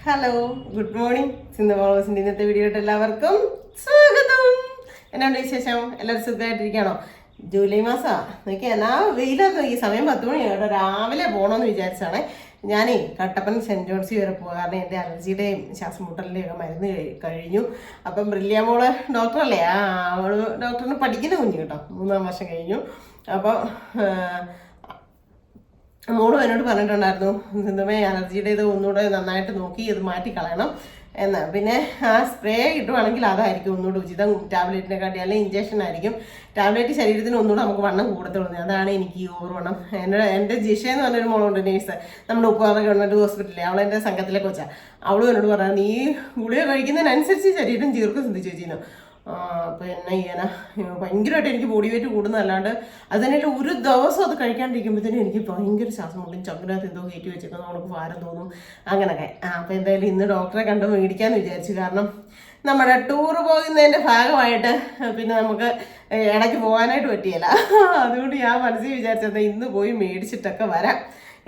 Hello, good morning. Sindhu മോളോസിന്റെ ഇന്നത്തെ വീഡിയോയിട്ട് എല്ലാവർക്കും സ്വാഗതം. എന്നാണ് വിശേഷം? എല്ലാവരും സുഖമായിട്ടിരിക്കണോ? ജൂലൈ മാസമാ നോക്കി എന്നാ വെയിലാന്ന്. ഈ സമയം 10 മണിയാട്ടോ. രാവിലെ പോകണമെന്ന് വിചാരിച്ചാണ് ഞാനേ കട്ടപ്പന സെൻറ് ജോൺസി വരെ പോകുക. കാരണം എൻ്റെ അലർജിയുടെയും ശ്വാസം മുട്ടലിൻ്റെയും ഒക്കെ മരുന്ന് കഴിഞ്ഞു. അപ്പം ബ്രില്ലിയ മോള് ഡോക്ടറല്ലേ, അവള് ഡോക്ടറിന് പഠിക്കുന്ന കുഞ്ഞു കേട്ടോ, 3-ാം വർഷം കഴിഞ്ഞു. അപ്പോൾ മോളും എന്നോട് പറഞ്ഞിട്ടുണ്ടായിരുന്നു, സിന്ധുമേ അലർജിയുടെ ഇത് ഒന്നുകൂടെ നന്നായിട്ട് നോക്കി ഇത് മാറ്റിക്കളയണം എന്ന്. പിന്നെ ആ സ്പ്രേ കിട്ടുവാണെങ്കിൽ അതായിരിക്കും ഒന്നുകൂടെ ഉചിതം ടാബ്ലറ്റിനെക്കാട്ടി, അല്ലെങ്കിൽ ഇഞ്ചക്ഷൻ ആയിരിക്കും. ടാബ്ലറ്റ് ശരീരത്തിന് ഒന്നുകൂടെ നമുക്ക് വണ്ണം കൂടത്തുള്ളൂ. അതാണ് എനിക്ക് ഈ ഓവർ വണ്ണം. എൻ്റെ ജിഷ എന്ന് പറഞ്ഞൊരു മോളുണ്ട്, നേഴ്സ്, നമ്മുടെ ഉപ്പാറ ഗവൺമെൻറ് ഹോസ്പിറ്റലിൽ. അവളെൻ്റെ സംഘത്തിലേക്ക് വെച്ചാൽ അവളും എന്നോട് പറഞ്ഞു, നീ ഗുളിക കഴിക്കുന്നതിനനുസരിച്ച് ശരീരം ചീർക്കും ചിന്തിച്ചു വെച്ചിരുന്നു. അപ്പോൾ എന്നെ ചെയ്യാനാ, ഭയങ്കരമായിട്ട് എനിക്ക് ബോഡി വെയിറ്റ് കൂടുന്നതല്ലാണ്ട് അത് തന്നെ ഒരു ദിവസം അത് കഴിക്കാണ്ടിരിക്കുമ്പോഴത്തേനും എനിക്ക് ഭയങ്കര ശ്വാസം മുട്ടും. ചങ്കിനകത്ത് എന്തോ കയറ്റി വെച്ചേക്കുന്നത് നമുക്ക് ഭാരം തോന്നും, അങ്ങനെയൊക്കെ. അപ്പോൾ എന്തായാലും ഇന്ന് ഡോക്ടറെ കണ്ട് മേടിക്കാമെന്ന് വിചാരിച്ചു. കാരണം നമ്മുടെ ടൂറ് പോകുന്നതിൻ്റെ ഭാഗമായിട്ട് പിന്നെ നമുക്ക് ഇടയ്ക്ക് പോകാനായിട്ട് പറ്റിയല്ല. അതുകൊണ്ട് ഞാൻ മനസ്സിൽ വിചാരിച്ചത് ഇന്ന് പോയി മേടിച്ചിട്ടൊക്കെ വരാം,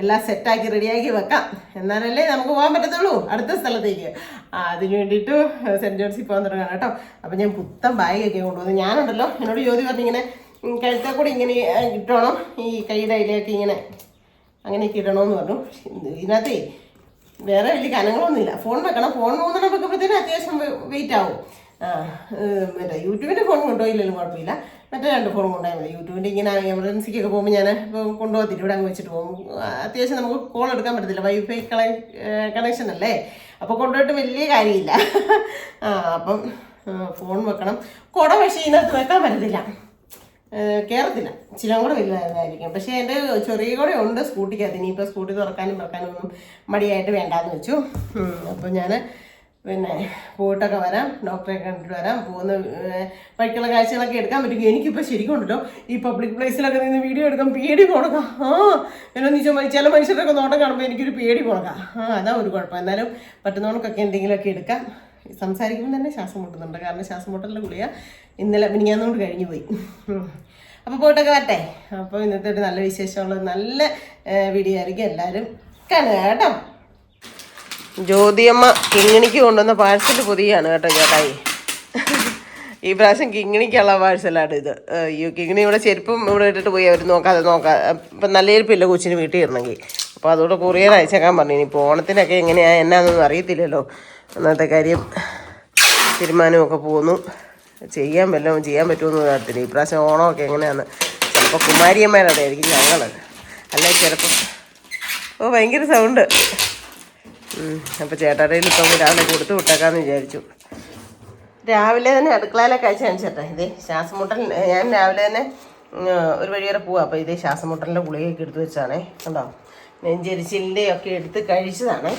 എല്ലാം സെറ്റാക്കി റെഡിയാക്കി വെക്കാം, എന്നാലല്ലേ നമുക്ക് പോകാൻ പറ്റത്തുള്ളൂ അടുത്ത സ്ഥലത്തേക്ക്. അതിന് വേണ്ടിയിട്ട് സെൻറ് ജോൺസിൽ പോകാൻ തുടങ്ങാം കേട്ടോ. അപ്പം ഞാൻ പുത്തൻ ബാഗൊക്കെ കൊണ്ടുവന്നു. ഞാനുണ്ടല്ലോ, എന്നോട് ജ്യോതി പറഞ്ഞിങ്ങനെ കഴുത്തെ കൂടി ഇങ്ങനെ ഇട്ടണം, ഈ കൈയുടെ അതിലേക്ക് ഇങ്ങനെ അങ്ങനെയൊക്കെ ഇടണമെന്ന് പറഞ്ഞു. ഇതിനകത്തേ വേറെ വലിയ കനങ്ങളൊന്നുമില്ല. ഫോൺ വെക്കണം, ഫോൺ 3 വെക്കുമ്പോഴത്തേനും അത്യാവശ്യം വെയിറ്റ് ആവും. മറ്റേ യൂട്യൂബിൻ്റെ ഫോൺ കൊണ്ടുപോയില്ലെങ്കിലും കുഴപ്പമില്ല, മറ്റേ 2 ഫോൺ കൊണ്ടുപോയാൽ മതി. യൂട്യൂബിൻ്റെ ഇങ്ങനെ എമർജൻസിക്കൊക്കെ പോകുമ്പോൾ ഞാൻ ഇപ്പോൾ കൊണ്ടുപോകത്തില്ല, ഇവിടെ അങ്ങ് വെച്ചിട്ട് പോകും. അത്യാവശ്യം നമുക്ക് കോൾ എടുക്കാൻ പറ്റത്തില്ല, വൈഫൈ കണക്ഷൻ അല്ലേ, അപ്പോൾ കൊണ്ടുപോയിട്ട് വലിയ കാര്യമില്ല. അപ്പം ഫോൺ വെക്കണം. കുട പക്ഷേ ഇതിനകത്ത് വെക്കാൻ പറ്റത്തില്ല, കയറത്തില്ല, ചിലം കൂടെ വലുതായിരിക്കും. പക്ഷേ എൻ്റെ ചെറിയ കൂടെ ഉണ്ട് സ്കൂട്ടിക്കകത്ത്. ഇനിയിപ്പോൾ സ്കൂട്ടി തുറക്കാനും ഒന്നും മടിയായിട്ട് വേണ്ടാന്ന് വെച്ചു. അപ്പോൾ ഞാൻ പിന്നെ പോയിട്ടൊക്കെ വരാം, ഡോക്ടറെ കണ്ടിട്ട് വരാം. പോകുന്ന വഴിക്കുള്ള കാഴ്ചകളൊക്കെ എടുക്കാൻ പറ്റും. എനിക്കിപ്പോൾ ശരിക്കും ഉണ്ടല്ലോ ഈ പബ്ലിക് പ്ലേസിലൊക്കെ നിന്ന് വീഡിയോ എടുക്കാൻ പേടി കൊടുക്കാം. എന്നാന്ന് വെച്ചാൽ ചില മനുഷ്യരൊക്കെ നോട്ടം കാണുമ്പോൾ എനിക്കൊരു പേടി കൊടുക്കാം. അതാ ഒരു കുഴപ്പം. എന്നാലും പറ്റുന്നവർക്കൊക്കെ എന്തെങ്കിലുമൊക്കെ എടുക്കാം. സംസാരിക്കുമ്പോൾ തന്നെ ശ്വാസം മുട്ടുന്നുണ്ട്, കാരണം ശ്വാസം മുട്ടലിൻ്റെ ഗുളിക ഇന്നലെ മിനിഞ്ഞാന്നുകൊണ്ട് കഴിഞ്ഞു പോയി. അപ്പോൾ പോയിട്ടൊക്കെ വരട്ടെ. അപ്പോൾ ഇന്നത്തെ ഒരു നല്ല വിശേഷമുള്ള നല്ല വീഡിയോ ആയിരിക്കും, എല്ലാവരും കാണുക കേട്ടോ. ജ്യോതിയമ്മ കിങ്ങിണിക്ക് കൊണ്ടുവന്ന പാഴ്സൽ പൊതിയാണ് കേട്ടോ ചേട്ടായി. ഈ പ്രാവശ്യം കിങ്ങിണിക്കുള്ള പാഴ്സലാണ് ഇത്. അയ്യോ, കിങ്ങിണി ഇവിടെ ചെരുപ്പും ഇവിടെ ഇട്ടിട്ട് പോയി, അവർ നോക്കാം. ഇപ്പം നല്ല ചെരുപ്പില്ല കൊച്ചിന് വീട്ടിൽ ഇടണമെങ്കിൽ. അപ്പോൾ അതുകൊണ്ട് കൊറിയർ അയച്ചേക്കാൻ പറഞ്ഞു. ഇനിയിപ്പോൾ ഓണത്തിനൊക്കെ എങ്ങനെയാണ് എന്നാന്നൊന്നും അറിയത്തില്ലല്ലോ. അന്നത്തെ കാര്യം തീരുമാനമൊക്കെ പോന്നു. ചെയ്യാൻ പറ്റുമെന്ന് കാര്യത്തില്ല. ഈ പ്രാവശ്യം ഓണമൊക്കെ എങ്ങനെയാണെന്ന് ചിലപ്പോൾ കുമാരിയമ്മയുടെ ആയിരിക്കും ഞങ്ങൾ, അല്ല ചിലപ്പോൾ ഭയങ്കര സൗണ്ട്. അപ്പോൾ ചേട്ടായുടെ ഇപ്പം രാവിലെ കൊടുത്തു വിട്ടേക്കാമെന്ന് വിചാരിച്ചു. രാവിലെ തന്നെ അടുക്കളയിലൊക്കെ അയച്ചു കാണിച്ചേട്ടെ. ഇതേ ശ്വാസം മുട്ടൽ, ഞാൻ രാവിലെ തന്നെ ഒരു വഴി വരെ പോവാം. അപ്പോൾ ഇതേ ശ്വാസം മുട്ടലിൻ്റെ ഗുളികയൊക്കെ എടുത്ത് വെച്ചാണേ, കണ്ടോ. നെഞ്ചരിച്ചിലിൻ്റെ ഒക്കെ എടുത്ത് കഴിച്ചതാണ്.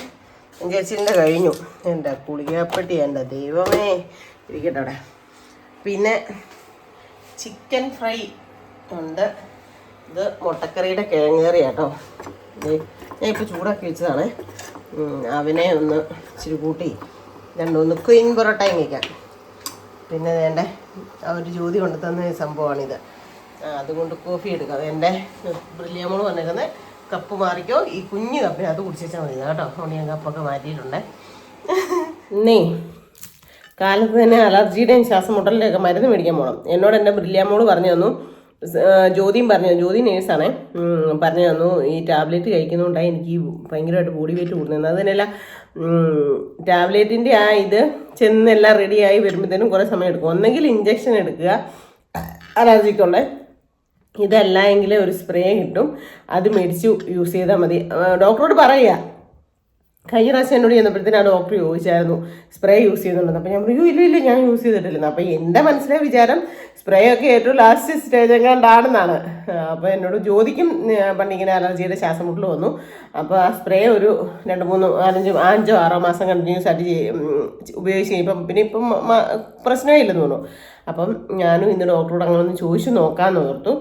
നെഞ്ചരിച്ചിലിൻ്റെ കഴിഞ്ഞു. എൻ്റെ ഗുളികപ്പെട്ടി എൻ്റെ ദൈവമേ ഇരിക്കട്ടെ അവിടെ. പിന്നെ ചിക്കൻ ഫ്രൈ ഉണ്ട്. ഇത് മുട്ടക്കറിയുടെ കിഴങ്ങ് കറി കേട്ടോ. ഞാൻ ഇപ്പോൾ ചൂടാക്കി വെച്ചതാണ്. അവനെ ഒന്ന് ഇച്ചിരി കൂട്ടി 2-3 ക്വീൻ പൊറോട്ടയും വയ്ക്കാം. പിന്നെ വേണ്ട ഒരു ജ്യോതി കൊണ്ടു തന്ന സംഭവമാണിത്. അതുകൊണ്ട് കോഫി എടുക്കാം. എൻ്റെ ബ്രില്ലിയമോള് വന്നിരുന്നത് കപ്പ് മാറിക്കോ, ഈ കുഞ്ഞു കപ്പിന് അത് കുടിച്ചാൽ മതി കേട്ടോ. അതുകൊണ്ട് ഞാൻ കപ്പൊക്കെ മാറ്റിയിട്ടുണ്ട്. ഇന്നേ കാലത്ത് തന്നെ അലർജിയുടെയും ശ്വാസം മുട്ടലിൻ്റെയൊക്കെ മരുന്ന് മേടിക്കാൻ പോകണം. എന്നോട് എൻ്റെ ബ്രില്ലിയമോള് പറഞ്ഞു തന്നു, ജ്യോതിയും പറഞ്ഞു, ജ്യോതി നേഴ്സാണേ, പറഞ്ഞു തന്നു ഈ ടാബ്ലറ്റ് കഴിക്കുന്നതുകൊണ്ടാണ് എനിക്ക് ഭയങ്കരമായിട്ട് ബോഡി വെയിറ്റ് കൂടുന്നത്. അതിനല്ല ടാബ്ലറ്റിൻ്റെ ഇത് ചെന്നെല്ലാം റെഡിയായി വരുമ്പോഴത്തേനും കുറേ സമയം എടുക്കും. ഒന്നെങ്കിൽ ഇഞ്ചക്ഷൻ എടുക്കുക അലർജിക്കുള്ള, ഇതല്ല എങ്കിൽ ഒരു സ്പ്രേ കിട്ടും, അത് മേടിച്ച് യൂസ് ചെയ്താൽ മതി. ഡോക്ടറോട് പറയുക. കഴിഞ്ഞ പ്രാവശ്യം എന്നോട് ചെന്നപ്പോഴത്തേനും ആ ഡോക്ടർ ചോദിച്ചായിരുന്നു സ്പ്രേ യൂസ് ചെയ്യുന്നുണ്ടെന്ന്. അപ്പോൾ ഞാൻ പറയൂ ഇല്ല ഞാൻ യൂസ് ചെയ്തിട്ടില്ലെന്ന്. അപ്പോൾ എൻ്റെ മനസ്സിലെ വിചാരം സ്പ്രേ ഒക്കെ ഏറ്റവും ലാസ്റ്റ് സ്റ്റേജ് എങ്ങാണ്ടാണെന്നാണ്. അപ്പോൾ എന്നോട് ജ്യോതിക്കും പണ്ടിങ്ങനെ അലർജിയുടെ ശ്വാസം മുട്ടൽ വന്നു. അപ്പോൾ ആ സ്പ്രേ ഒരു 5-6 മാസം കണ്ടിന്യൂസ് ആയിട്ട് ഉപയോഗിച്ച് കഴിയുമ്പം പിന്നെ ഇപ്പം പ്രശ്നമേ ഇല്ലെന്ന് തോന്നുന്നു. അപ്പം ഞാനും ഇന്ന് ഡോക്ടറോട് അങ്ങനെ ഒന്ന് ചോദിച്ചു നോക്കാമെന്ന് ഓർത്തു.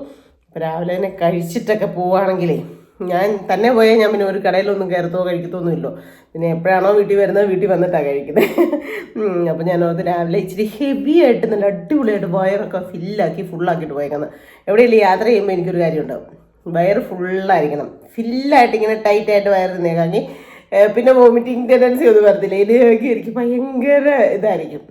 അപ്പോൾ രാവിലെ തന്നെ കഴിച്ചിട്ടൊക്കെ പോവുകയാണെങ്കിലേ, ഞാൻ തന്നെ പോയാൽ ഞാൻ പിന്നെ ഒരു കടയിലൊന്നും കയറത്തോ കഴിക്കത്തൊന്നുമില്ലോ. പിന്നെ എപ്പോഴാണോ വീട്ടിൽ വരുന്നത് വീട്ടിൽ വന്നിട്ടാണ് കഴിക്കുന്നത്. അപ്പോൾ ഞാൻ ഓർത്ത് രാവിലെ ഇച്ചിരി ഹെവി ആയിട്ട് നല്ല അടിപൊളിയായിട്ട് വയറൊക്കെ ഫുള്ളാക്കിയിട്ട് പോയേക്കുന്നത്. എവിടെയെങ്കിലും യാത്ര ചെയ്യുമ്പോൾ എനിക്കൊരു കാര്യം ഉണ്ടാവും, വയറ് ഫുള്ളായിരിക്കണം. ഫില്ലായിട്ട് ഇങ്ങനെ ടൈറ്റായിട്ട് വയറ് നിന്നേക്കാമെങ്കിൽ പിന്നെ വോമിറ്റിംഗ് ടെൻഡൻസി ഒന്നും വരത്തില്ല. ഇതിലേക്ക് എനിക്ക് ഭയങ്കര ഇതായിരിക്കും.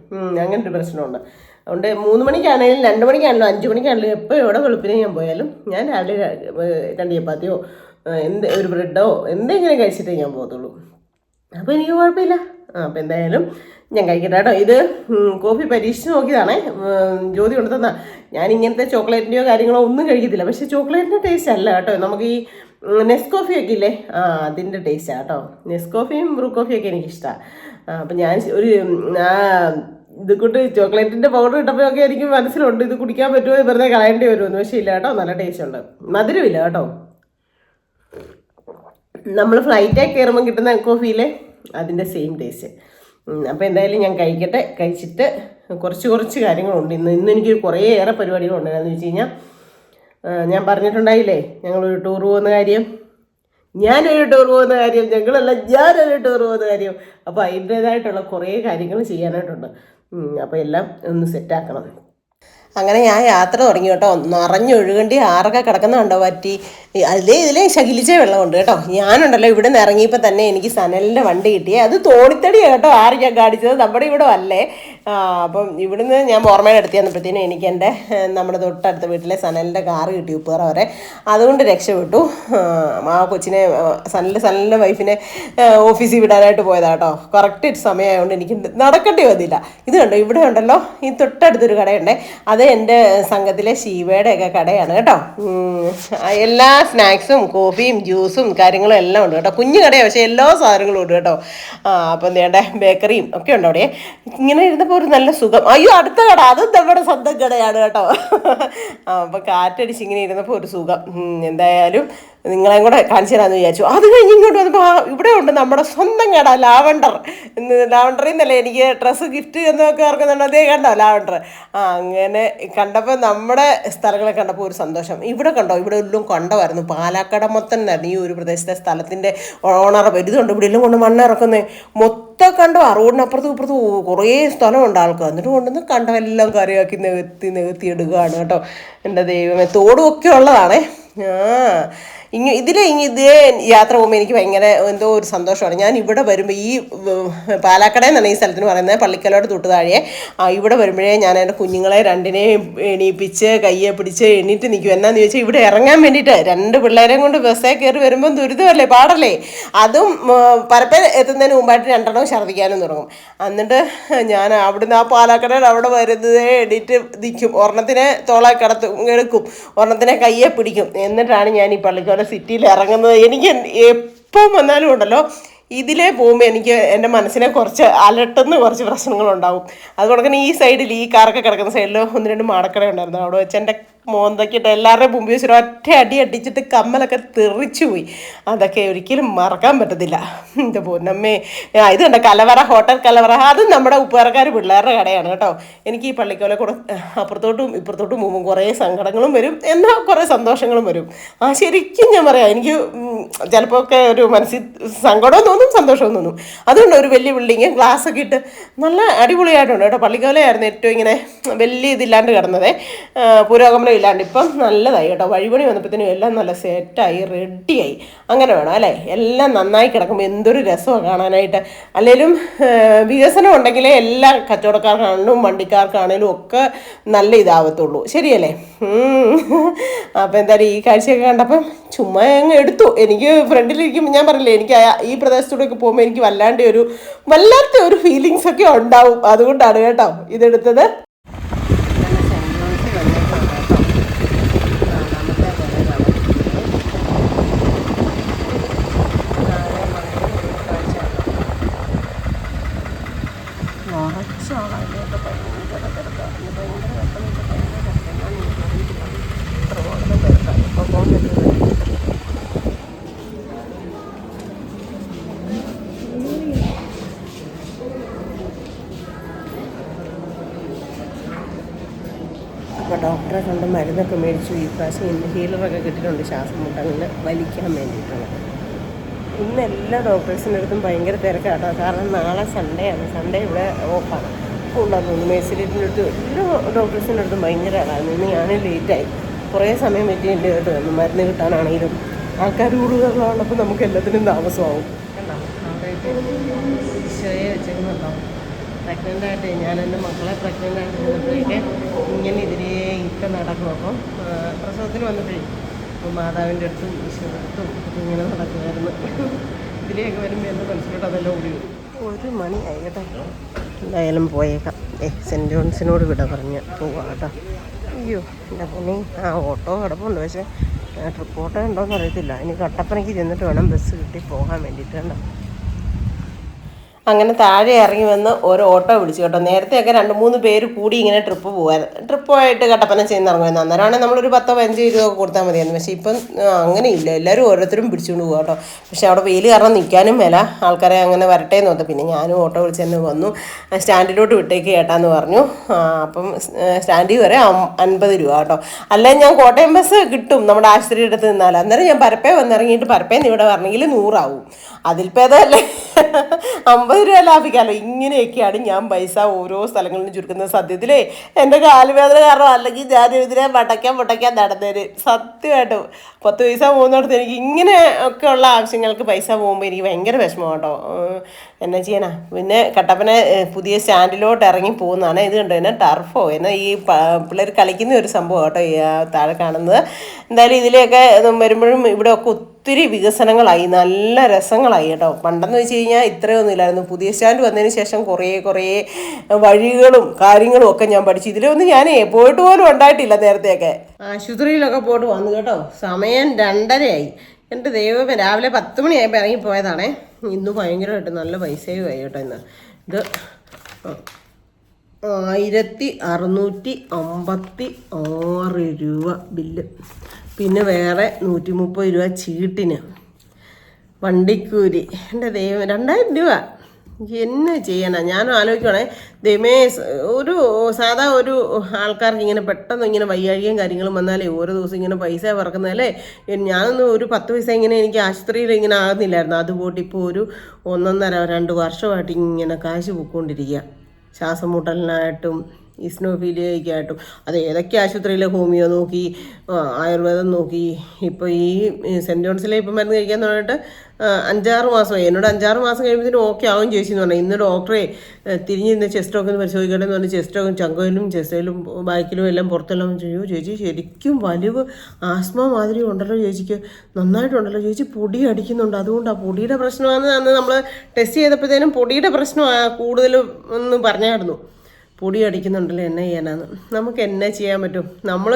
അങ്ങനത്തെ ഒരു പ്രശ്നമുണ്ട്. അതുകൊണ്ട് 3 മണിക്കാണെങ്കിലും 2 മണിക്കാണല്ലോ 5 മണിക്കാണല്ലോ എപ്പോൾ എവിടെ വെളുപ്പിനെ ഞാൻ പോയാലും ഞാൻ രാവിലെ 2 ചപ്പാത്തിയോ ഒരു ബ്രെഡോ എന്തെങ്കിലും കഴിച്ചിട്ടേ ഞാൻ പോകത്തുള്ളൂ. അപ്പോൾ എനിക്ക് കുഴപ്പമില്ല. അപ്പോൾ എന്തായാലും ഞാൻ കഴിക്കട്ടെ കേട്ടോ. ഇത് കോഫി പരീക്ഷിച്ച് നോക്കിയതാണേ, ജ്യോതി കൊണ്ട് തന്ന. ഞാൻ ഇങ്ങനത്തെ ചോക്ലേറ്റിൻ്റെയോ കാര്യങ്ങളോ ഒന്നും കഴിക്കത്തില്ല. പക്ഷേ ചോക്ലേറ്റിൻ്റെ ടേസ്റ്റ് അല്ല കേട്ടോ. നമുക്ക് ഈ നെസ്കോഫിയൊക്കെ ഇല്ലേ, അതിൻ്റെ ടേസ്റ്റാണ് കേട്ടോ. നെസ്കോഫിയും ബ്രൂ കോഫിയൊക്കെ എനിക്കിഷ്ടമാണ്. അപ്പം ഞാൻ ഒരു ഇത് കൂട്ട് ചോക്ലേറ്റിൻ്റെ പൗഡർ ഇട്ടപ്പോഴൊക്കെ എനിക്ക് മനസ്സിലുണ്ട് ഇത് കുടിക്കാൻ പറ്റുമോ, വെറുതെ കളയേണ്ടി വരുമെന്ന്. പക്ഷേ ഇല്ല കേട്ടോ, നല്ല ടേസ്റ്റ് ഉണ്ട്. മധുരമില്ല കേട്ടോ. നമ്മൾ ഫ്ലൈറ്റൊക്കെ കയറുമ്പോൾ കിട്ടുന്ന കോഫിയിലെ അതിൻ്റെ സെയിം ടേസ്റ്റ്. അപ്പോൾ എന്തായാലും ഞാൻ കഴിക്കട്ടെ. കഴിച്ചിട്ട് കുറച്ച് കാര്യങ്ങളുണ്ട്. ഇന്ന് എനിക്ക് കുറേയേറെ പരിപാടികളുണ്ട്. എന്താണെന്ന് വെച്ച് കഴിഞ്ഞാൽ ഞാൻ പറഞ്ഞിട്ടുണ്ടായില്ലേ ഞങ്ങളൊരു ടൂർ പോകുന്ന കാര്യം, ഞാനൊരു ടൂർ പോകുന്ന കാര്യം. അപ്പോൾ അതിൻ്റേതായിട്ടുള്ള കുറേ കാര്യങ്ങൾ ചെയ്യാനായിട്ടുണ്ട്. അപ്പോൾ എല്ലാം ഒന്ന് സെറ്റാക്കണം. അങ്ങനെ ഞാൻ യാത്ര തുടങ്ങി കേട്ടോ. നിറഞ്ഞൊഴുകണ്ടി ആറൊക്കെ കിടക്കുന്ന കണ്ടോ പറ്റി. ഇതിലേ ശകിലിച്ച വെള്ളമുണ്ട് കേട്ടോ. ഞാനുണ്ടല്ലോ ഇവിടെ നിന്ന് ഇറങ്ങിയപ്പോൾ തന്നെ എനിക്ക് സനലിൻ്റെ വണ്ടി കിട്ടിയേ. അത് തോണിത്തടിയാണ് കേട്ടോ ആറ് ഞാൻ കാണിച്ചത്, നമ്മുടെ ഇവിടെ അല്ലേ. അപ്പം ഇവിടുന്ന് ഞാൻ ഓർമ്മയുടെ അടുത്ത് ചെന്നപ്പോഴത്തേനും എനിക്ക് എൻ്റെ നമ്മുടെ തൊട്ടടുത്ത വീട്ടിലെ സനലിൻ്റെ കാറ് കിട്ടി, ഉപ്പേറ വരെ. അതുകൊണ്ട് രക്ഷപ്പെട്ടു. ആ കൊച്ചിനെ സനലിൻ്റെ വൈഫിനെ ഓഫീസിൽ വിടാനായിട്ട് പോയതാണ് കേട്ടോ. കറക്റ്റ് സമയമായതുകൊണ്ട് എനിക്ക് നടക്കേണ്ടി വന്നില്ല. ഇത് കണ്ടോ, ഇവിടെ ഉണ്ടല്ലോ ഈ തൊട്ടടുത്തൊരു കടയുണ്ട്. അത് എൻ്റെ സംഘത്തിലെ ശീവയുടെ ഒക്കെ കടയാണ് കേട്ടോ. എല്ലാ സ്നാക്സും കോഫിയും ജ്യൂസും കാര്യങ്ങളും എല്ലാം ഉണ്ട് കേട്ടോ. കുഞ്ഞു കടയാണ്, പക്ഷേ എല്ലാ സാധനങ്ങളും ഉണ്ട് കേട്ടോ. അപ്പം വേണ്ട ബേക്കറിയും ഒക്കെ ഉണ്ട് അവിടെ. ഇങ്ങനെ ഇരുന്നപ്പോൾ ഒരു നല്ല സുഖം. അയ്യോ, അടുത്ത കട അതും നമ്മുടെ സ്വന്തം കടയാണ് കേട്ടോ. അപ്പം കാറ്റടിച്ച് ഇങ്ങനെ ഇരുന്നപ്പോൾ ഒരു സുഖം. എന്തായാലും നിങ്ങളെയും കൂടെ കാണിച്ചു തരാമെന്ന് വിചാരിച്ചു. അത് കഴിഞ്ഞ് ഇങ്ങോട്ട് വന്നപ്പോൾ ഇവിടെ ഉണ്ട് നമ്മുടെ സ്വന്തം കട ലാവണ്ടറിൽ നിന്നല്ലേ എനിക്ക് ഡ്രസ്സ് ഗിഫ്റ്റ് എന്നൊക്കെ ഓർക്കുന്നുണ്ട്. അതേ കണ്ടോ ലാവണ്ടർ. അങ്ങനെ കണ്ടപ്പോൾ നമ്മുടെ സ്ഥലങ്ങളെ കണ്ടപ്പോൾ ഒരു സന്തോഷം. ഇവിടെ കണ്ടോ, ഇവിടെ എല്ലാം കണ്ടമായിരുന്നു. പാലക്കാട് മൊത്തം ആയിരുന്നു ഈ ഒരു പ്രദേശത്തെ സ്ഥലത്തിൻ്റെ ഓണർ. ഇതുണ്ട് ഇവിടെ എല്ലാം കൊണ്ട് മണ്ണിറക്കുന്നത് മൊത്തം കണ്ടോ. റോഡിനപ്പുറത്തും ഇപ്പുറത്തും കുറേ സ്ഥലമുണ്ട് ആൾക്കാർ. എന്നിട്ട് കൊണ്ടുവന്ന് കണ്ടമെല്ലാം കറിയാക്കി നികത്തി എടുക്കുകയാണ് കേട്ടോ. എൻ്റെ ദൈവമേ, തോടും ഒക്കെ ഉള്ളതാണേ. ഇതേ യാത്ര പോകുമ്പോൾ എനിക്ക് ഭയങ്കര എന്തോ ഒരു സന്തോഷമാണ്. ഞാൻ ഇവിടെ വരുമ്പോൾ ഈ പാലക്കാട് എന്നാണ് ഈ സ്ഥലത്തിന് പറയുന്നത്, പള്ളിക്കലോട് തൊട്ട് താഴെ. ഇവിടെ വരുമ്പോഴേ ഞാൻ എൻ്റെ കുഞ്ഞുങ്ങളെ രണ്ടിനെയും എണീപ്പിച്ച് കയ്യെ പിടിച്ച് എണീറ്റ് നിൽക്കും. എന്നാന്ന് ചോദിച്ചാൽ ഇവിടെ ഇറങ്ങാൻ വേണ്ടിയിട്ട് 2 പിള്ളേരെയും കൊണ്ട് ബസ്സേ കയറി വരുമ്പം ദുരിതമല്ലേ, പാടല്ലേ. അതും പരപ്പ എത്തുന്നതിന് മുമ്പായിട്ട് 2 ഛർദ്ദിക്കാനും തുടങ്ങും. എന്നിട്ട് ഞാൻ അവിടുന്ന് ആ പാലക്കാട് അവിടെ വരുന്നതേ എണീറ്റ് നിൽക്കും. ഒരെണ്ണത്തിനെ തോളെ എടുക്കും, ഒരെണ്ണത്തിനെ കയ്യെ പിടിക്കും. എന്നിട്ടാണ് ഞാൻ ഈ പള്ളിക്കോല സിറ്റിയിൽ ഇറങ്ങുന്നത്. എനിക്ക് എപ്പം വന്നാലും ഉണ്ടല്ലോ ഇതിലേ പോകുമ്പോൾ എനിക്ക് എൻ്റെ മനസ്സിനെ കുറച്ച് അലട്ടുന്ന കുറച്ച് പ്രശ്നങ്ങളുണ്ടാവും. അതുകൊണ്ട് തന്നെ ഈ സൈഡിൽ ഈ കാറൊക്കെ കിടക്കുന്ന സൈഡിൽ 1-2 മാടക്കട ഉണ്ടായിരുന്നു. അവിടെ വെച്ച് എൻ്റെ മോന്തക്കിട്ട് എല്ലാവരുടെയും മുമ്പിൽ വെച്ചിട്ട് ഒറ്റ അടി അടിച്ചിട്ട് കമ്മലൊക്കെ തെറിച്ചു പോയി. അതൊക്കെ ഒരിക്കലും മറക്കാൻ പറ്റത്തില്ല. എൻ്റെ പൊന്നമ്മേ. ഇത് കണ്ട കലവറ, ഹോട്ടൽ കലവറ, അതും നമ്മുടെ ഉപ്പേറക്കാർ പിള്ളേരുടെ കടയാണ് കേട്ടോ. എനിക്ക് ഈ പള്ളിക്കോലെ കൂടെ അപ്പുറത്തോട്ടും ഇപ്പുറത്തോട്ടും പോകുമ്പോൾ കുറേ സങ്കടങ്ങളും വരും, എന്നാൽ കുറേ സന്തോഷങ്ങളും വരും. ശരിക്കും ഞാൻ പറയാം, എനിക്ക് ചിലപ്പോൾ ഒക്കെ ഒരു മനസ്സിൽ സങ്കടവും തോന്നും സന്തോഷവും തോന്നും. അതുകൊണ്ട് ഒരു വലിയ ബിൽഡിങ് ഗ്ലാസ്സൊക്കെ ഇട്ട് നല്ല അടിപൊളിയായിട്ടുണ്ട് കേട്ടോ. പള്ളിക്കോലയായിരുന്നു ഏറ്റവും ഇങ്ങനെ വലിയ ഇതില്ലാണ്ട് കിടന്നത്, പുരോഗമനം ഇല്ലാണ്ട്. ഇപ്പം നല്ലതായി കേട്ടോ. വഴിപണി വന്നപ്പോഴത്തേനും എല്ലാം നല്ല സെറ്റായി റെഡിയായി. അങ്ങനെ വേണം അല്ലേ, എല്ലാം നന്നായി കിടക്കുമ്പോൾ എന്തൊരു രസമാണ് കാണാനായിട്ട്. അല്ലെങ്കിലും വികസനം ഉണ്ടെങ്കിലേ എല്ലാ കച്ചവടക്കാർക്കാണെങ്കിലും വണ്ടിക്കാർക്കാണെങ്കിലും ഒക്കെ നല്ല ഇതാവത്തുള്ളൂ. ശരിയല്ലേ? അപ്പം എന്തായാലും ഈ കാഴ്ചയൊക്കെ കണ്ടപ്പം ചുമ്മാ അങ്ങ് എടുത്തു. എനിക്ക് ഫ്രണ്ടിലിരിക്കുമ്പോൾ ഞാൻ പറഞ്ഞില്ലേ, എനിക്ക് ഈ പ്രദേശത്തൂടെയൊക്കെ പോകുമ്പോൾ എനിക്ക് വല്ലാത്ത ഒരു ഫീലിങ്സ് ഒക്കെ ഉണ്ടാവും. അതുകൊണ്ടാണ് കേട്ടോ ഇതെടുത്തത്. അപ്പോൾ ഡോക്ടറെ കണ്ട് മരുന്നൊക്കെ മേടിച്ചു. ഈ പ്രാവശ്യം ഇൻഹീലറൊക്കെ കിട്ടിയിട്ടുണ്ട് ശ്വാസം മുട്ടലിന് വലിക്കാൻ വേണ്ടിയിട്ടുള്ളത്. ഇന്ന് എല്ലാ ഡോക്ടേഴ്സിൻ്റെ അടുത്തും ഭയങ്കര തിരക്കാട്ടോ. കാരണം നാളെ സൺഡേ ആണ്. സൺഡേ ഇവിടെ ഓഫാണ്. ഉണ്ടാകുന്നു തോന്നുന്നു. മേഴ്സിലിറ്റിൻ്റെ അടുത്ത് എല്ലാ ഡോക്ടേഴ്സിൻ്റെ അടുത്തും ഭയങ്കര ആളാണ്. ഇന്ന് ഞാൻ ലേറ്റായി, കുറേ സമയം വെയിറ്റ് ചെയ്യേണ്ടി വന്നു. മരുന്ന് കിട്ടാനാണെങ്കിലും ആൾക്കാർ കൂടുതലുള്ളപ്പോൾ നമുക്ക് എല്ലാത്തിനും താമസമാവും. കണ്ടോ, പ്രഗ്നൻ്റായിട്ട് ഞാൻ എൻ്റെ മക്കളെ പ്രഗ്നൻ്റായിട്ട് ഇരുന്നപ്പോഴേക്ക് ഇങ്ങനെ ഇതിലേ ഇപ്പം നടക്കും. അപ്പം പ്രസവത്തിൽ വന്നപ്പോഴേ മാതാവിൻ്റെ അടുത്തും ഈശ്വരൻ്റെ അടുത്തും ഇങ്ങനെ നടക്കുമായിരുന്നു. ഇതിലേക്ക് വരുമ്പോൾ എൻ്റെ മനസ്സിലോട്ട് അതെല്ലാം ഓടി വരും. 1 മണി ആയിക്കട്ടെ, എന്തായാലും പോയേക്കാം. സെൻറ്റ് ജോൺസിനോട് വിട പറഞ്ഞ് പോവാം കേട്ടോ. അയ്യോ എൻ്റെ പൊന്നി, ഓട്ടോ കിടപ്പുണ്ട്, പക്ഷേ ട്രിപ്പ് ഓട്ടോ ഉണ്ടോയെന്ന് അറിയത്തില്ല. ഇനി കട്ടപ്പനയ്ക്ക് ചെന്നിട്ട് വേണം ബസ് കിട്ടി പോകാൻ വേണ്ടിയിട്ട് കേട്ടോ. അങ്ങനെ താഴെ ഇറങ്ങി വന്ന് ഒരു ഓട്ടോ പിടിച്ചു കേട്ടോ. നേരത്തെയൊക്കെ 2-3 പേര് കൂടി ഇങ്ങനെ ട്രിപ്പുമായിട്ട് കട്ടപ്പന ചെയ്യുന്ന ഇറങ്ങുമായിരുന്നു. അന്നേരമാണെങ്കിൽ നമ്മളൊരു 10-15-20 ഒക്കെ കൊടുത്താൽ മതിയായിരുന്നു. പക്ഷേ ഇപ്പം അങ്ങനെയില്ല, എല്ലാവരും ഓരോരുത്തരും പിടിച്ചുകൊണ്ട് പോകും കേട്ടോ. പക്ഷേ അവിടെ വെയിൽ കാരണം നിൽക്കാനും മേല, ആൾക്കാരെ അങ്ങനെ വരട്ടെ എന്ന് നോക്കാം. പിന്നെ ഞാനും ഓട്ടോ വിളിച്ച് തന്നെ വന്നു. സ്റ്റാൻഡിലോട്ട് വിട്ടേക്ക് കേട്ടാന്ന് പറഞ്ഞു. അപ്പം സ്റ്റാൻഡിൽ വരെ 50 രൂപ കേട്ടോ. അല്ലെങ്കിൽ ഞാൻ കോട്ടയം ബസ് കിട്ടും നമ്മുടെ ആശുപത്രിയുടെ അടുത്ത് നിന്നാൽ. അന്നേരം ഞാൻ പരപ്പേ വന്നിറങ്ങിയിട്ട് പരപ്പേന്ന് ഇവിടെ വരണമെങ്കിൽ 100 ആവും. അതിൽ ഭേദമല്ലേ 50 രൂപ ലാഭിക്കാമല്ലോ. ഇങ്ങനെയൊക്കെയാണ് ഞാൻ പൈസ ഓരോ സ്ഥലങ്ങളിലും ചുരുക്കുന്നത്. സത്യത്തിലേ എൻ്റെ കാലുവേദന കാരണം അല്ലെങ്കിൽ ഞാൻ ഇതിനെ പൊട്ടയ്ക്കാൻ നടന്നേര്. സത്യമായിട്ടും 10 പൈസ പോകുന്നിടത്ത് എനിക്ക് ഇങ്ങനെ ഒക്കെ ഉള്ള ആവശ്യങ്ങൾക്ക് പൈസ പോകുമ്പോൾ എനിക്ക് ഭയങ്കര വിഷമം കേട്ടോ. എന്നാ ചെയ്യാനാ. പിന്നെ കട്ടപ്പന പുതിയ സ്റ്റാൻഡിലോട്ട് ഇറങ്ങി പോകുന്നതാണ്. ഇത് കണ്ടോ, എന്നെ ടർഫോ എന്നാൽ ഈ പിള്ളേർ കളിക്കുന്ന ഒരു സംഭവം കേട്ടോ ഈ താഴെ കാണുന്നത്. എന്തായാലും ഇതിലെയൊക്കെ വരുമ്പോഴും ഇവിടെ ഒക്കെ ഒത്തിരി വികസനങ്ങളായി, നല്ല രസങ്ങളായി കേട്ടോ. പണ്ടെന്ന് വെച്ച് കഴിഞ്ഞാൽ ഇത്രയൊന്നും ഇല്ലായിരുന്നു. പുതിയ സ്റ്റാൻഡ് വന്നതിന് ശേഷം കുറേ വഴികളും കാര്യങ്ങളും ഒക്കെ ഞാൻ പഠിച്ചു. ഇതിലൊന്നും ഞാൻ പോയിട്ട് പോലും ഉണ്ടായിട്ടില്ല. നേരത്തെയൊക്കെ ആശുപത്രിയിലൊക്കെ പോയിട്ട് വന്നു കേട്ടോ. സമയം 2:30 എൻ്റെ ദൈവമേ, രാവിലെ 10 മണിയായപ്പോൾ ഇറങ്ങിപ്പോയതാണേ. ഇന്ന് ഭയങ്കരമായിട്ട് നല്ല പൈസയും ആയി കേട്ടോ. ഇന്ന് ഇത് 1656 രൂപ ബില്ല്. പിന്നെ വേറെ 130 രൂപ ചീട്ടിന്, വണ്ടിക്കൂലി. എൻ്റെ ദൈവം 2000 രൂപ. എന്നെ ചെയ്യാനാ ഞാൻ ആലോചിക്കണേ. ദൈവമേ, സാധാ ഒരു ആൾക്കാർക്ക് ഇങ്ങനെ പെട്ടെന്ന് ഇങ്ങനെ വയ്യാഴികയും കാര്യങ്ങളും വന്നാലേ ഓരോ ദിവസം ഇങ്ങനെ പൈസ പറക്കുന്നതല്ലേ. ഞാനൊന്ന് ഒരു 10 പൈസ ഇങ്ങനെ എനിക്ക് ആശുപത്രിയിൽ ഇങ്ങനെ ആകുന്നില്ലായിരുന്നു. അതുപോട്ട് ഇപ്പോൾ ഒരു 1.5-2 വർഷമായിട്ട് ഇങ്ങനെ കാശ് പൊയ്ക്കൊണ്ടിരിക്കുക. ശ്വാസം മുട്ടലിനായിട്ടും ഇസ്നോഫീലിയയ്ക്കായിട്ടും. അത് ഏതൊക്കെ ആശുപത്രിയിലെ ഹോമിയോ നോക്കി, ആയുർവേദം നോക്കി. ഇപ്പോൾ ഈ സെൻറ്റ് ജോൺസിലെ ഇപ്പം മരുന്ന് കഴിക്കാൻ തുടങ്ങിയിട്ട് 5-6 മാസമായി. എന്നോട് 5-6 മാസം കഴിയുമ്പോഴത്തേനും ഓക്കെ ആവും ചേച്ചിന്ന് പറഞ്ഞു. ഇന്ന് ഡോക്ടറെ തിരിഞ്ഞിരുന്ന് ചെസ്റ്റ് ഒക്കെ പരിശോധിക്കട്ടെ എന്ന് പറഞ്ഞ് ചെസ്റ്റ് ഒക്കെ ചങ്കയിലും ചെസ്റ്റയിലും ബാക്കിലും എല്ലാം പുറത്തെല്ലാം ചെയ്യൂ. ചേച്ചി ശരിക്കും വലിവ് ആസ്മ മാതിരി ഉണ്ടല്ലോ ചേച്ചിക്ക്, നന്നായിട്ടുണ്ടല്ലോ ചേച്ചി, പൊടി അടിക്കുന്നുണ്ട്. അതുകൊണ്ടാണ് പൊടിയുടെ പ്രശ്നമാണ്. അന്ന് നമ്മൾ ടെസ്റ്റ് ചെയ്തപ്പോഴത്തേനും പൊടിയുടെ പ്രശ്നമാണ് കൂടുതലും എന്ന് പറഞ്ഞായിരുന്നു. പൊടി അടിക്കുന്നുണ്ടല്ലോ, എന്നാ ചെയ്യാനാണ്. നമുക്ക് എന്നാ ചെയ്യാൻ പറ്റും? നമ്മൾ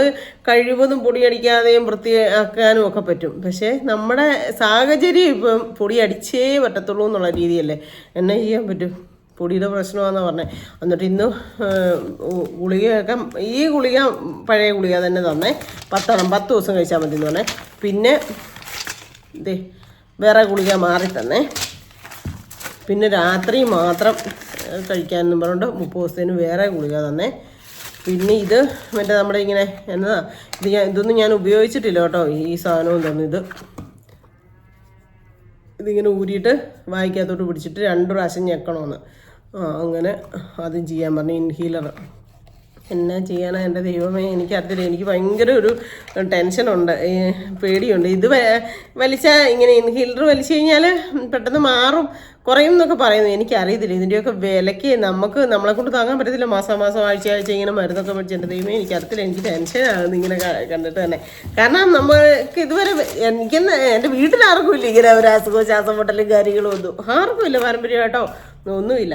കഴിവതും പൊടി അടിക്കാതെയും വൃത്തിയാക്കാനും ഒക്കെ പറ്റും. പക്ഷേ നമ്മുടെ സാഹചര്യം ഇപ്പം പൊടി അടിച്ചേ പറ്റത്തുള്ളൂ എന്നുള്ള രീതിയല്ലേ. എന്നാ ചെയ്യാൻ പറ്റും? പൊടിയുടെ പ്രശ്നമാണെന്ന് പറഞ്ഞത്. എന്നിട്ട് ഇന്ന് ഗുളികയൊക്കെ, ഈ ഗുളിക പഴയ ഗുളിക തന്നെ തന്നെ 10 ദിവസം കഴിച്ചാൽ മതി എന്ന് പറഞ്ഞേ. പിന്നെ ഇതേ വേറെ ഗുളിക മാറി തന്നെ. പിന്നെ രാത്രി മാത്രം കഴിക്കാനെന്ന് പറഞ്ഞുകൊണ്ട് 30 ദിവസത്തിന് വേറെ ഗുളിക തന്നെ. പിന്നെ ഇത് മറ്റേ നമ്മുടെ ഇങ്ങനെ എന്നതാ ഇതൊന്നും ഞാൻ ഉപയോഗിച്ചിട്ടില്ല കേട്ടോ. ഈ സാധനവും തന്നെ ഇതിങ്ങനെ ഊരിയിട്ട് വായിക്കകത്തോട്ട് പിടിച്ചിട്ട് 2 പ്രാവശ്യം ഞെക്കണമെന്ന്. അങ്ങനെ അതും ചെയ്യാൻ പറഞ്ഞു. ഇൻഹീലർ എന്നാ ചെയ്യാനാ എൻ്റെ ദൈവമേ, എനിക്കറിയത്തില്ല. എനിക്ക് ഭയങ്കര ഒരു ടെൻഷനുണ്ട്, പേടിയുണ്ട്. ഇത് വലിച്ചാൽ ഇങ്ങനെ ഇൻഹീലർ വലിച്ചു കഴിഞ്ഞാൽ പെട്ടെന്ന് മാറും കുറയും എന്നൊക്കെ പറയുന്നു. എനിക്കറിയത്തില്ല ഇതിൻ്റെയൊക്കെ വിലയ്ക്ക്. നമ്മളെ കൊണ്ട് താങ്ങാൻ പറ്റത്തില്ല. മാസം ആഴ്ച ഇങ്ങനെ മരുന്നൊക്കെ മേടിച്ച്. എൻ്റെ ദൈവമേ, എനിക്കറിയത്തില്ല. എനിക്ക് ടെൻഷനാകുന്നു ഇങ്ങനെ കണ്ടിട്ട് തന്നെ. കാരണം നമ്മൾക്ക് ഇതുവരെ എൻ്റെ വീട്ടിലാർക്കും ഇല്ല ഇങ്ങനെ ഒരു അസുഖവും ശ്വാസം മുട്ടലും കാര്യങ്ങളും ഒന്നും ആർക്കും ഇല്ല. പാരമ്പര്യമായിട്ടോ ഒന്നുമില്ല.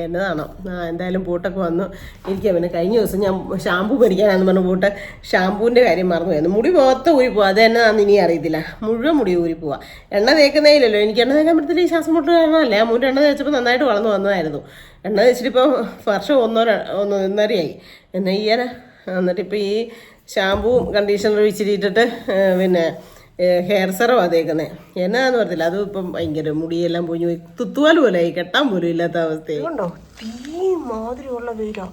എന്നതാണോ. എന്തായാലും പൂട്ടൊക്കെ വന്നു. എനിക്ക് പിന്നെ കഴിഞ്ഞ ദിവസം ഞാൻ ഷാമ്പൂ മേടിക്കാനാണെന്ന് പറഞ്ഞു പൂട്ട്. ഷാമ്പൂവിൻ്റെ കാര്യം മറന്നു പോയിരുന്നു. മുടി മൊത്തം ഊരിപ്പോവാ. അത് എന്നാന്ന് ഇനി അറിയത്തില്ല. മുഴുവൻ മുടി ഊരിപ്പോവാ. എണ്ണ തേക്കുന്നതിലല്ലോ. എനിക്ക് എണ്ണ തേക്കാൻ പറ്റത്തില്ല. ഈ ശ്വാസം മുട്ടൽ കാരണമല്ലേ. ആ മുടി എണ്ണ തേച്ചപ്പോൾ നന്നായിട്ട് വളർന്നു വന്നതായിരുന്നു. എണ്ണ തേച്ചിട്ടിപ്പോൾ വർഷം 1.5 എന്നാ ചെയ്യാനാ. എന്നിട്ടിപ്പോൾ ഈ ഷാമ്പൂവും കണ്ടീഷണർ ഇച്ചിരിയിട്ടിട്ട് പിന്നെ ഹെയർ സെറം അതേക്കുന്നത്. എന്നാന്ന് പറയത്തില്ല. അതും ഇപ്പം ഭയങ്കര മുടിയെല്ലാം പൊഞ്ഞു പോയി. തുത്തുവാൽ പോലെ ആയി, കെട്ടാൻ പോലും ഇല്ലാത്ത അവസ്ഥയുണ്ടോ. തീ മാതിരിയുള്ള വെയിലോ.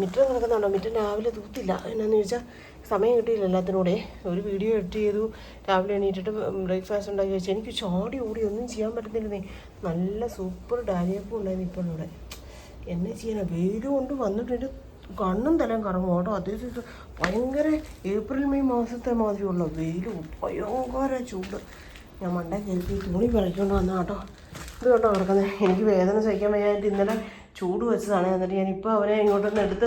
മിറ്റം കിടക്കുന്നുണ്ടോ. മിറ്റം രാവിലെ തൂത്തില്ല. എന്നാന്ന് ചോദിച്ചാൽ സമയം കിട്ടിയില്ല എല്ലാത്തിനൂടെ. ഒരു വീഡിയോ എഡിറ്റ് ചെയ്തു. രാവിലെ എണീറ്റിട്ട് ബ്രേക്ക്ഫാസ്റ്റ് ഉണ്ടാക്കി വെച്ചാൽ എനിക്ക് ചാടി ഓടി ഒന്നും ചെയ്യാൻ പറ്റുന്നില്ലേ. നല്ല സൂപ്പർ ഡാലിയപ്പൂ ഉണ്ടായിരുന്നു ഇപ്പോൾ ഇവിടെ. എന്നെ ചെയ്യാനാ. വെയിൽ കൊണ്ട് വന്നിട്ട് കണ്ണും തലയും കറങ്ങും കേട്ടോ. അതേസമയത്ത് ഭയങ്കര ഏപ്രിൽ മെയ് മാസത്തെ മാതിരിയുള്ള വെയിലും ഭയങ്കര ചൂട്. ഞാൻ മണ്ടേ കയറി തുണി പറിക്കൊണ്ട് വന്ന കേട്ടോ. ഇത് കേട്ടോ കിടക്കുന്നത്. എനിക്ക് വേദന സഹിക്കാൻ വയ്യായിട്ട് ഇന്നലെ ചൂട് വെച്ചതാണ്. എന്നിട്ട് ഞാനിപ്പോൾ അവനെ ഇങ്ങോട്ടൊന്ന് എടുത്ത്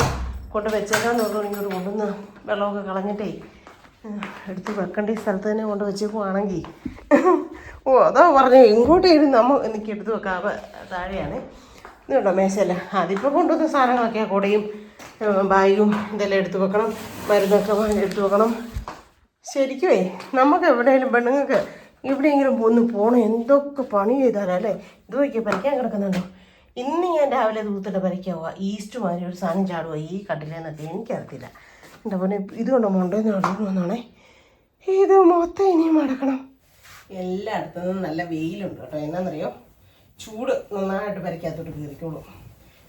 കൊണ്ട് വെച്ചേക്കാന്ന് പറഞ്ഞു. ഇങ്ങോട്ട് കൊണ്ടുവന്ന് വെള്ളമൊക്കെ കളഞ്ഞിട്ടേ എടുത്ത് വെക്കേണ്ട ഈ സ്ഥലത്ത് തന്നെ കൊണ്ട് വെച്ചേക്കുവാണെങ്കിൽ അതാ പറഞ്ഞു ഇങ്ങോട്ടായിരുന്നു എനിക്ക് എടുത്ത് വെക്കാം. താഴെയാണ് ഇത് കേട്ടോ മേശയല്ല. അതിപ്പോൾ കൊണ്ടുവന്ന സാധനങ്ങളൊക്കെ കുടയും ബാഗും ഇതെല്ലാം എടുത്ത് വെക്കണം. മരുന്നൊക്കെ എടുത്ത് വെക്കണം. ശരിക്കുമേ നമുക്ക് എവിടെയെങ്കിലും പെണ്ണുങ്ങൾക്ക് എവിടെയെങ്കിലും ഒന്ന് പോകണം. എന്തൊക്കെ പണി ചെയ്താലല്ലേ. ഇത് വയ്ക്കുക പറിക്കാൻ കിടക്കുന്നുണ്ടോ. ഇന്ന് ഞാൻ രാവിലെ തൂത്തിട്ട് പറിക്കാവുക. ഈസ്റ്റ് മാതിരി ഒരു സാധനം ചാടുക ഈ കട്ടിലെന്നൊക്കെ എനിക്കറിയത്തില്ല. എൻ്റെ പോലെ ഇതുകൊണ്ടോ മണ്ടേന്ന് നടക്കണമെന്നാണേ. ഇത് മൊത്തം ഇനിയും മടക്കണം. എല്ലായിടത്തുനിന്നും നല്ല വെയിലുണ്ട് കേട്ടോ. എന്നാന്നറിയോ, ചൂട് നന്നായിട്ട് പരക്കാത്തോട്ട് കയറിക്കോളൂ.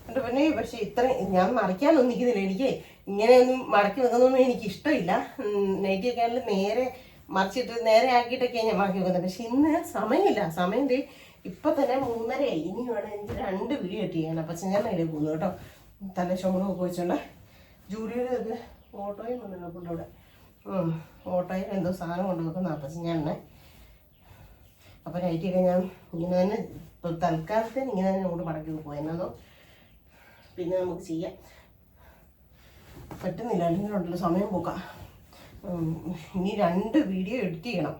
എന്നിട്ട് പിന്നെ പക്ഷേ ഇത്രയും ഞാൻ മറിക്കാനൊന്നും നിൽക്കുന്നില്ല. എനിക്ക് ഇങ്ങനെയൊന്നും മടക്കി വെക്കുന്നതൊന്നും എനിക്കിഷ്ടമില്ല. നൈറ്റിയൊക്കെ ആണെങ്കിൽ നേരെ മറിച്ചിട്ട് നേരെ ആക്കിയിട്ടൊക്കെയാണ് ഞാൻ മടക്കി വെക്കുന്നത്. പക്ഷെ ഇന്ന് സമയമില്ല. സമയം ഇപ്പം തന്നെ 3:30 ഇനി വേണം എനിക്ക് 2 വീഡിയോ എട്ട് ചെയ്യാൻ. അപ്പം ഞാൻ അതിലേ പോകുന്നു കേട്ടോ. തല ചുമടൊക്കെ വെച്ചോണ്ട് ജൂലിയുടെ ഇത് ഓട്ടോയും കൊണ്ടുവന്നു കൊണ്ടവിടെ ഓട്ടോയിൽ എന്തോ സാധനം കൊണ്ടുവെക്കുന്ന അപ്പം ഞാൻ അപ്പം നൈറ്റിയൊക്കെ ഞാൻ ഇങ്ങനെ തന്നെ തൽക്കാലത്തിന് ഇങ്ങനെ തന്നെ അങ്ങോട്ട് മടക്കി വെക്കുക. എന്നതോ പിന്നെ നമുക്ക് ചെയ്യാം. പറ്റുന്നില്ല, അല്ലെങ്കിൽ ഉണ്ടല്ലോ സമയം പോക്കാം. ഇനി 2 വീഡിയോ എഡിറ്റ് ചെയ്യണം.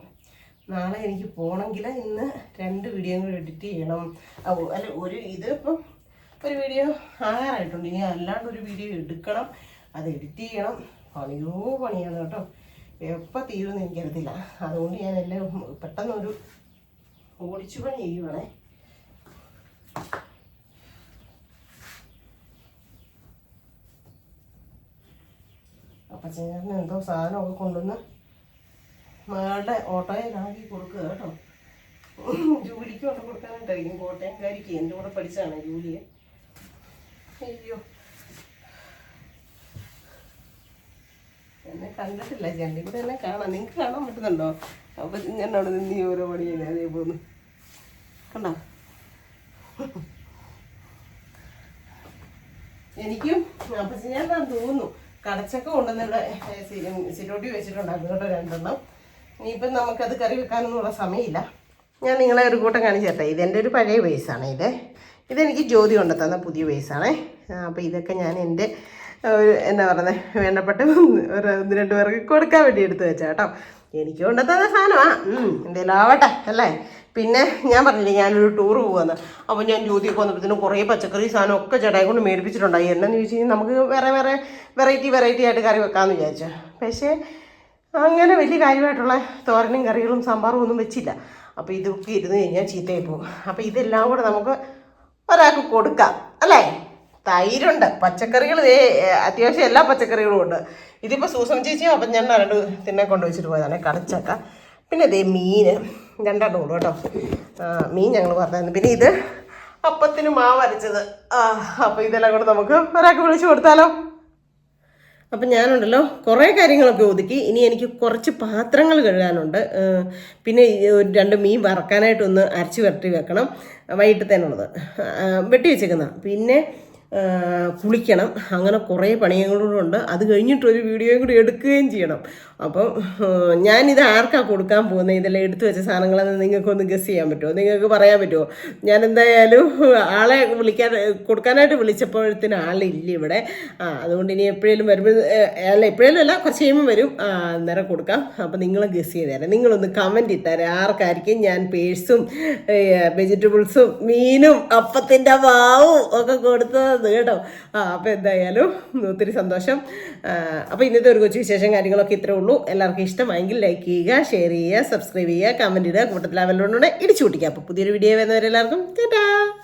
നാളെ എനിക്ക് പോകണമെങ്കിൽ ഇന്ന് 2 വീഡിയോ കൂടി എഡിറ്റ് ചെയ്യണം. അല്ല ഇതിപ്പം ഒരു വീഡിയോ ആകാറായിട്ടുണ്ട്. ഇനി അല്ലാണ്ട് ഒരു വീഡിയോ എടുക്കണം, അത് എഡിറ്റ് ചെയ്യണം. പണിയാണ് കേട്ടോ. എപ്പോൾ തീരുമെന്ന് എനിക്കറിയത്തില്ല. അതുകൊണ്ട് ഞാൻ എല്ലാം പെട്ടെന്നൊരു ഓടിച്ചു പണി ചെയ്യുവാണേ. അപ്പം ചേട്ടന് എന്തോ സാധനമൊക്കെ കൊണ്ടുവന്ന് മകളുടെ ഓട്ടോയിലാക്കി കൊടുക്കുക കേട്ടോ. ജൂലിക്ക് കൊണ്ട് കൊടുക്കാനായിട്ടായിരിക്കും. കോട്ടയംകാരിക്ക് എൻ്റെ കൂടെ പഠിച്ചതാണ് ജൂലിയെ. അയ്യോ എന്നെ കണ്ടിട്ടില്ല. ചേട്ടൻ കൂടെ എന്നെ കാണാം. നിങ്ങൾക്ക് കാണാൻ പറ്റുന്നുണ്ടോ? അപ്പം ഞാൻ അവിടെ നിന്ന് ഈ ഓരോ പണി ചെയ്യുന്നത് അതേ പോന്നു കണ്ടോ. എനിക്കും അപ്പം ഞാൻ തോന്നുന്നു കടച്ചക്ക കൊണ്ടുവന്നിവിടെ സിരോട്ടി വെച്ചിട്ടുണ്ടായിരുന്നു കേട്ടോ 2 ഇനിയിപ്പം നമുക്കത് കറി വെക്കാനൊന്നുള്ള സമയമില്ല. ഞാൻ നിങ്ങളെ ഒരു കൂട്ടം കാണിച്ചു തരട്ടെ. ഇതെൻ്റെ ഒരു പഴയ വേസാണ്. ഇതെനിക്ക് ജ്യോതി കൊണ്ട് തന്ന പുതിയ വേസാണേ. അപ്പോൾ ഇതൊക്കെ ഞാൻ എൻ്റെ ഒരു എന്നാ പറയുന്നത് വേണ്ടപ്പെട്ട 1-2 പേർക്ക് കൊടുക്കാൻ വേണ്ടി എടുത്ത് വെച്ചാൽ കേട്ടോ. എനിക്ക് കൊണ്ട് തന്ന സാധനമാണ്. എന്തെങ്കിലും ആവട്ടെ അല്ലേ. പിന്നെ ഞാൻ പറഞ്ഞില്ലേ ഞാനൊരു ടൂർ പോകുമെന്ന്. അപ്പോൾ ഞാൻ ജ്യോതിയൊക്കെ വന്നപ്പോഴത്തേനും കുറേ പച്ചക്കറി സാധനമൊക്കെ ചേട്ടായി കൊണ്ട് മേടിപ്പിച്ചിട്ടുണ്ടായി. എന്നാന്ന് ചോദിച്ചു കഴിഞ്ഞാൽ നമുക്ക് വേറെ വെറൈറ്റി ആയിട്ട് കറി വെക്കാമെന്ന് വിചാരിച്ചു. പക്ഷേ അങ്ങനെ വലിയ കാര്യമായിട്ടുള്ള തോരനും കറികളും സാമ്പാറും ഒന്നും വെച്ചില്ല. അപ്പോൾ ഇതൊക്കെ ഇരുന്ന് കഴിഞ്ഞാൽ ചീത്തയായി പോകും. അപ്പോൾ ഇതെല്ലാം കൂടെ നമുക്ക് ഒരാൾക്ക് കൊടുക്കാം അല്ലേ. തൈരുണ്ട്, പച്ചക്കറികൾ അത്യാവശ്യം എല്ലാ പച്ചക്കറികളും ഉണ്ട്. ഇതിപ്പോൾ സൂസൻ ചേച്ചിയും അപ്പം ഞാൻ 2 തിന്നെ കൊണ്ടുവച്ചിട്ട് പോയതാണ് കടച്ചക്ക. പിന്നെ മീൻ 2 ഉള്ളൂ കേട്ടോ. മീൻ ഞങ്ങൾ പറഞ്ഞായിരുന്നു. പിന്നെ ഇത് അപ്പത്തിന് മാവ് അരച്ചത്. അപ്പോൾ ഇതെല്ലാം കൂടെ നമുക്ക് ഒരാൾക്ക് വിളിച്ചു കൊടുത്താലോ. അപ്പം ഞാനുണ്ടല്ലോ കുറേ കാര്യങ്ങളൊക്കെ ഒതുക്കി. ഇനി എനിക്ക് കുറച്ച് പാത്രങ്ങൾ കഴുകാനുണ്ട്. പിന്നെ 2 മീൻ വറക്കാനായിട്ടൊന്ന് അരച്ച് വരട്ടി വെക്കണം. വൈകിട്ടത്തേനുള്ളത് വെട്ടി വെച്ചേക്കുന്ന. പിന്നെ കുളിക്കണം. അങ്ങനെ കുറേ പണികളുണ്ട്. അത് കഴിഞ്ഞിട്ടൊരു വീഡിയോയും കൂടി എടുക്കുകയും ചെയ്യണം. അപ്പം ഞാനിത് ആർക്കാണ് കൊടുക്കാൻ പോകുന്നത്? ഇതെല്ലാം എടുത്തു വെച്ച സാധനങ്ങളെന്ന് നിങ്ങൾക്കൊന്ന് ഗസ് ചെയ്യാൻ പറ്റുമോ? നിങ്ങൾക്ക് പറയാൻ പറ്റുമോ? ഞാൻ എന്തായാലും ആളെ കൊടുക്കാനായിട്ട് വിളിച്ചപ്പോഴത്തേന് ആളില്ല ഇവിടെ. അതുകൊണ്ട് ഇനി എപ്പോഴേലും വരുമ്പോൾ എപ്പോഴേലും അല്ല കുറച്ച് കഴിയുമ്പോൾ വരും. അന്നേരം കൊടുക്കാം. അപ്പം നിങ്ങൾ ഗസ് ചെയ്ത് തരാം. നിങ്ങളൊന്ന് കമൻറ്റ് ഇട്ടാരെ ആർക്കായിരിക്കും ഞാൻ പേഴ്സും വെജിറ്റബിൾസും മീനും അപ്പത്തിൻ്റെ മാവും ഒക്കെ കൊടുത്തത് കേട്ടോ. അപ്പോൾ എന്തായാലും ഒത്തിരി സന്തോഷം. അപ്പോൾ ഇന്നത്തെ ഒരു കൊച്ചു വിശേഷം കാര്യങ്ങളൊക്കെ ഇത്രേ ഉള്ളൂ. എല്ലാവർക്കും ഇഷ്ടമായെങ്കിൽ ലൈക്ക് ചെയ്യുക, ഷെയർ ചെയ്യുക, സബ്സ്ക്രൈബ് ചെയ്യുക, കമൻറ്റ് ഇടുക, കൂട്ടത്തിൽ ആ ബെല്ലോണൂടെ ഇടിച്ചു പൊട്ടിക്കുക. അപ്പോൾ പുതിയൊരു വീഡിയോ വരുന്നവരെല്ലാവർക്കും ടാറ്റാ.